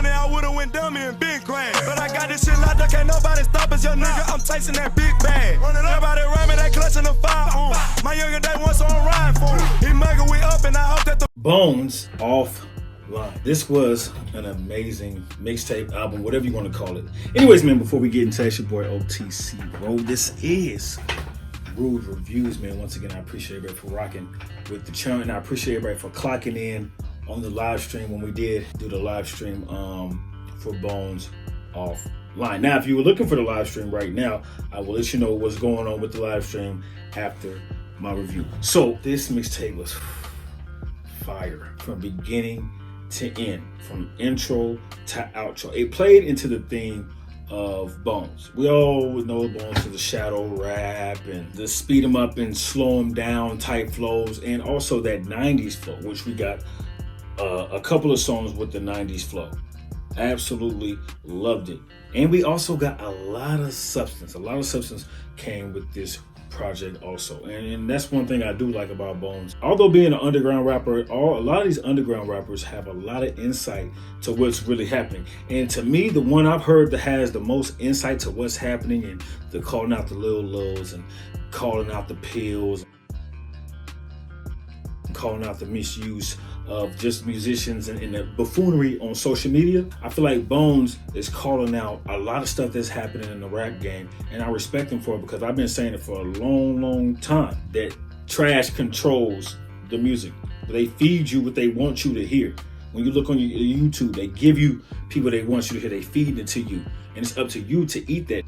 money, I would've went dummy and been grand. But I got this shit locked up, can't nobody stop us, young nigga. I'm chasing that big bag. Everybody around me, they clutching the fire. My younger day once on ride for him. He mugger, we up, and I hope that the Bones Offline. This was an amazing mixtape album, whatever you want to call it. Anyways, man, before we get into that, it's your boy OTC Road. This is Rude Reviews, man. Once again, I appreciate everybody for rocking with the channel, and I appreciate everybody for clocking in on the live stream when we did do the live stream for Bones Offline. Now, if you were looking for the live stream right now, I will let you know what's going on with the live stream after my review. So this mixtape was fire from beginning to end, from intro to outro. It played into the theme of Bones. We all know Bones for the shadow rap and the speed 'em up and slow 'em down type flows, and also that 90s flow, which we got a couple of songs with the 90s flow. Absolutely loved it. And we also got a lot of substance. A lot of substance came with this project also, and that's one thing I do like about Bones. Although being an underground rapper, a lot of these underground rappers have a lot of insight to what's really happening, and to me, the one I've heard that has the most insight to what's happening, and the calling out the Lil Lils and calling out the pills, calling out the misuse of just musicians and the buffoonery on social media. I feel like Bones is calling out a lot of stuff that's happening in the rap game, and I respect him for it, because I've been saying it for a long time that trash controls the music. They feed you what they want you to hear. When you look on your YouTube, they give you people they want you to hear. They feed it to you, and it's up to you to eat that.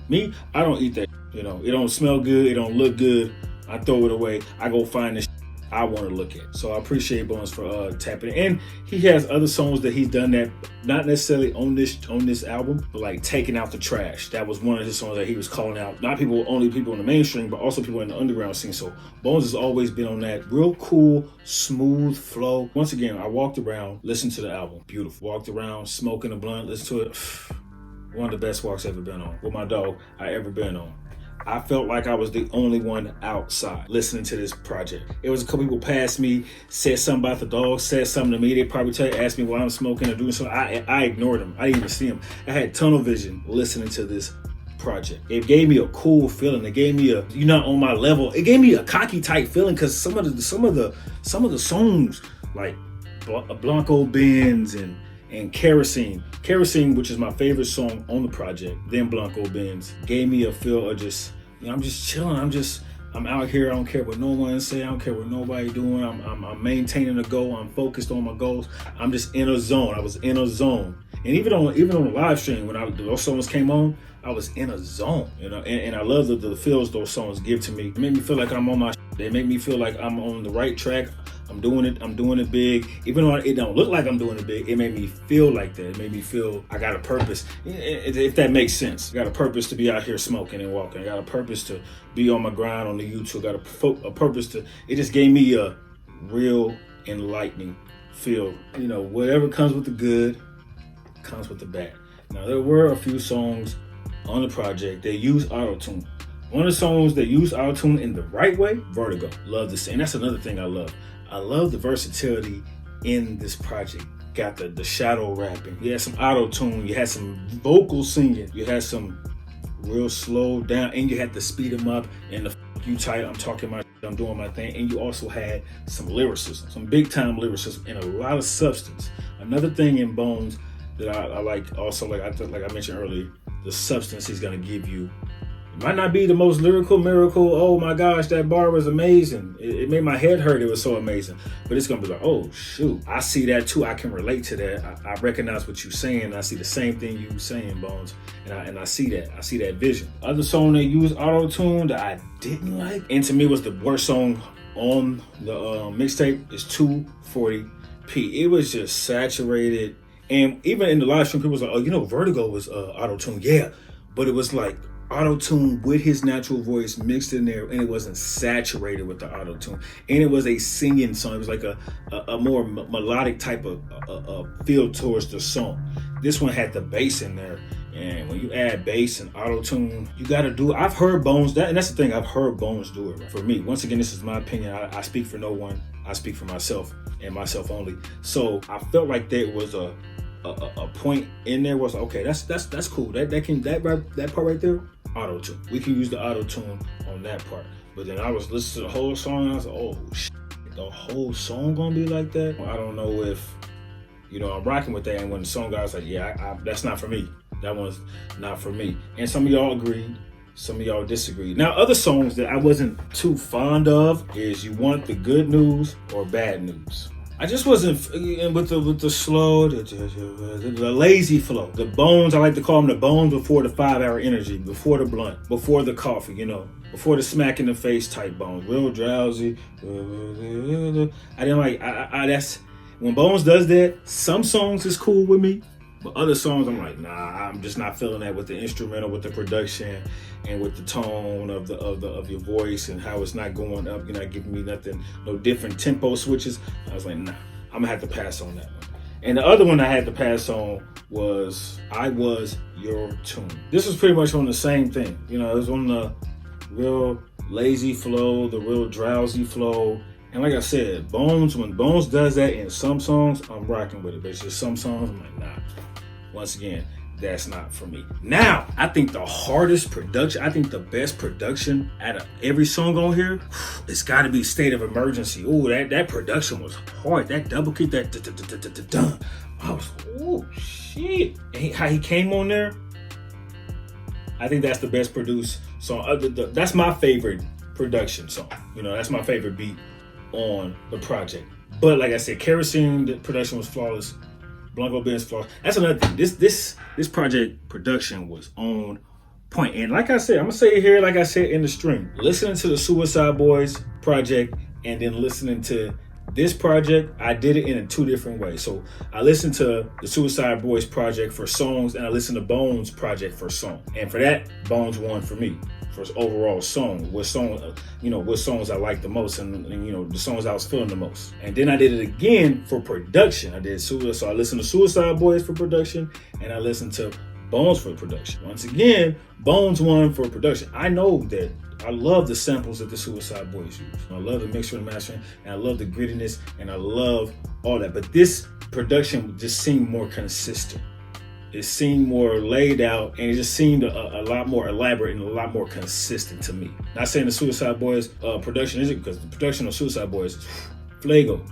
Me, I don't eat that. You know, it don't smell good. It don't look good. I throw it away. I go find this I want to look at. So I appreciate Bones for tapping in. And he has other songs that he's done that not necessarily on this album, but like taking out the trash. That was one of his songs that he was calling out not only people in the mainstream, but also people in the underground scene. So Bones has always been on that real cool, smooth flow. Once again, I walked around, listened to the album. Beautiful. Walked around, smoking a blunt, listened to it. One of the best walks I've ever been on. With my dog, I ever been on. I felt like I was the only one outside listening to this project. It was a couple people passed me, said something about the dog, said something to me. They probably asked me why I'm smoking or doing something. I ignored them. I didn't even see them. I had tunnel vision listening to this project. It gave me a cool feeling. It gave me a you're not on my level. It gave me a cocky type feeling, because some of the songs like Blanco Benz and Kerosene, which is my favorite song on the project, then Blanco Benz, gave me a feel of just, I'm just chilling. I'm out here. I don't care what no one say. I don't care what nobody doing. I'm maintaining a goal. I'm focused on my goals. I'm just in a zone. I was in a zone. And even on the live stream, when those songs came on, I was in a zone, you know, and I love the feels those songs give to me. They make me feel like I'm on my, they make me feel like I'm on the right track. I'm doing it big. Even though it don't look like I'm doing it big, it made me feel like that. It made me feel I got a purpose, if that makes sense. I got a purpose to be out here smoking and walking. I got a purpose to be on my grind on the YouTube. I got a purpose to, it just gave me a real enlightening feel. You know, whatever comes with the good, comes with the bad. Now, there were a few songs on the project that use auto-tune. One of the songs that use auto-tune in the right way, Vertigo. Love this, and that's another thing I love. I love the versatility in this project. Got the shadow rapping. You had some auto-tune. You had some vocal singing. You had some real slow down, and you had to speed them up. And the you tight, I'm talking my, I'm doing my thing. And you also had some lyricism, some big time lyricism, and a lot of substance. Another thing in Bones that I like, also like I mentioned earlier, the substance he's gonna give you. It might not be the most lyrical miracle. Oh my gosh, that bar was amazing. It made my head hurt. It was so amazing. But it's gonna be like, oh shoot, I see that too. I can relate to that. I recognize what you're saying. I see the same thing you saying, Bones, and I see that. I see that vision. Other song that used auto tune that I didn't like, and to me was the worst song on the mixtape, is 240p. It was just saturated, and even in the live stream, people was like, oh, you know, Vertigo was auto tune, yeah, but it was like auto-tune with his natural voice mixed in there, and it wasn't saturated with the auto-tune, and it was a singing song. It was like a more melodic type of feel towards the song. This one had the bass in there, and when you add bass and auto-tune, you got to do it. I've heard Bones, and that's the thing, I've heard Bones do it. For me, once again, this is my opinion. I speak for no one. I speak for myself and myself only. So I felt like there was a a point in there was okay. That's cool. That part right there, auto tune. We can use the auto tune on that part. But then I was listening to the whole song and I was like, oh shit, the whole song gonna be like that? I don't know if I'm rocking with that. And when the song guy was like, yeah, that's not for me. That one's not for me. And some of y'all agreed. Some of y'all disagreed. Now, other songs that I wasn't too fond of is You Want the Good News or Bad News. I just wasn't with the slow, the lazy flow. The bones, I like to call them the bones before the 5-hour energy, before the blunt, before the coffee, before the smack in the face type bones. Real drowsy. I didn't like, that's, when Bones does that, some songs is cool with me. But other songs, I'm like, nah, I'm just not feeling that with the instrumental, with the production, and with the tone of your voice and how it's not going up. You're not giving me nothing, no different tempo switches. I was like, nah, I'm gonna have to pass on that one. And the other one I had to pass on was I Was Your Tune. This was pretty much on the same thing. It was on the real lazy flow, the real drowsy flow. And like I said, when Bones does that in some songs, I'm rocking with it. But it's just some songs, I'm like, nah. Once again, that's not for me. Now, I think the hardest production, I think the best production out of every song on here, it's got to be State of Emergency. Ooh, that production was hard. That double kick, that dun. I was, oh shit. And how he came on there, I think that's the best produced song. That's my favorite production song. That's my favorite beat on the project. But like I said, Kerosene, the production was flawless. Blanco Ben's flawless. That's another thing. This project production was on point. And like I said, I'm gonna say it here, like I said in the stream. Listening to the Suicide Boys project and then listening to this project, I did it in 2 different ways. So I listened to the Suicide Boys project for songs, and I listened to Bones project for song. And for that, Bones won for me. For overall song, what songs I liked the most, and the songs I was feeling the most. And then I did it again for production. I listened to Suicide Boys for production, and I listened to Bones for production. Once again, Bones won for production. I know that I love the samples that the Suicide Boys use. I love the mixture and mastering, and I love the grittiness, and I love all that. But this production just seemed more consistent. It seemed more laid out, and it just seemed a lot more elaborate and a lot more consistent to me. Not saying the Suicide Boys production isn't, because the production of Suicide Boys is flago.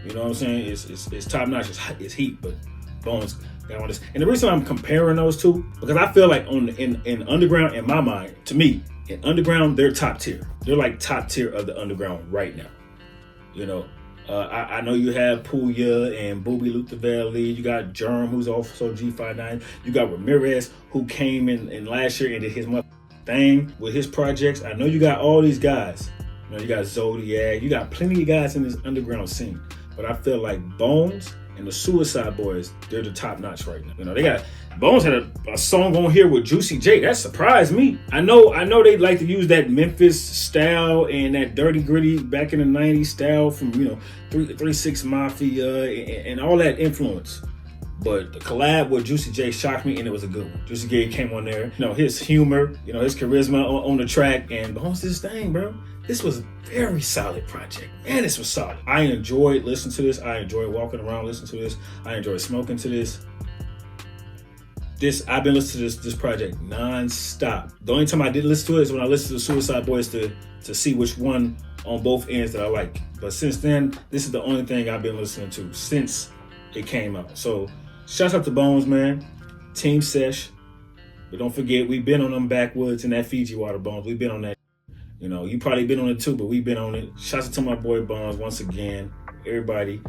You know what I'm saying? It's top notch. It's heat, but Bones got on this. And the reason I'm comparing those two, because I feel like in Underground, in my mind, to me, in Underground, they're top tier. They're like top tier of the Underground right now. I know you have Puya and Booby Luther Valley. You got Germ, who's also G59. You got Ramirez, who came in last year and did his thing with his projects. I know you got all these guys. You got Zodiac. You got plenty of guys in this underground scene. But I feel like Bones and the Suicide Boys, they're the top notch right now. They got Bones had a song on here with Juicy J. That surprised me. I know they like to use that Memphis style and that dirty gritty back in the 90s style from 3 6 Mafia and all that influence. But the collab with Juicy J shocked me, and it was a good one. Juicy J came on there, his humor, his charisma on the track, and Bones did his thing, bro. This was a very solid project. Man, this was solid. I enjoyed listening to this. I enjoyed walking around listening to this. I enjoyed smoking to this. I've been listening to this project non-stop. The only time I didn't listen to it is when I listened to the Suicide Boys to see which one on both ends that I like. But since then, this is the only thing I've been listening to since it came out. So shouts out to Bones, man. Team Sesh. But don't forget, we've been on them backwoods in that Fiji water, Bones. We've been on that. You probably been on it too, but we've been on it. Shouts out to my boy Bones once again. Everybody.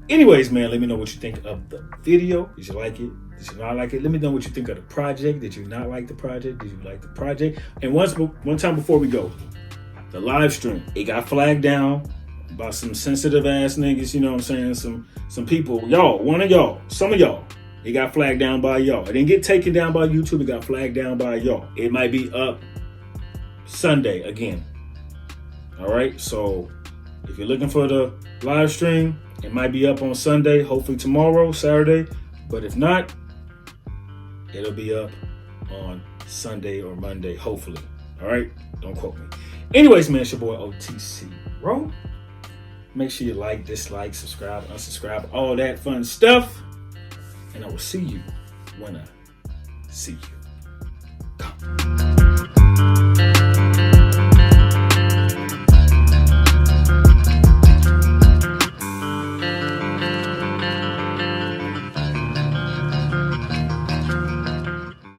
Anyways, man, let me know what you think of the video. Did you like it? Did you not like it? Let me know what you think of the project. Did you not like the project? Did you like the project? And one time before we go, the live stream, it got flagged down by some sensitive ass niggas, you know what I'm saying? Some people, some of y'all, it got flagged down by y'all. It didn't get taken down by YouTube, it got flagged down by y'all. It might be up Sunday again. All right, so if you're looking for the live stream, it might be up on Sunday, hopefully tomorrow, Saturday. But if not, it'll be up on Sunday or Monday, hopefully. All right, don't quote me. Anyways, man, it's your boy OTC Bro. Make sure you like, dislike, subscribe, unsubscribe, all that fun stuff. and I will see you when I see you.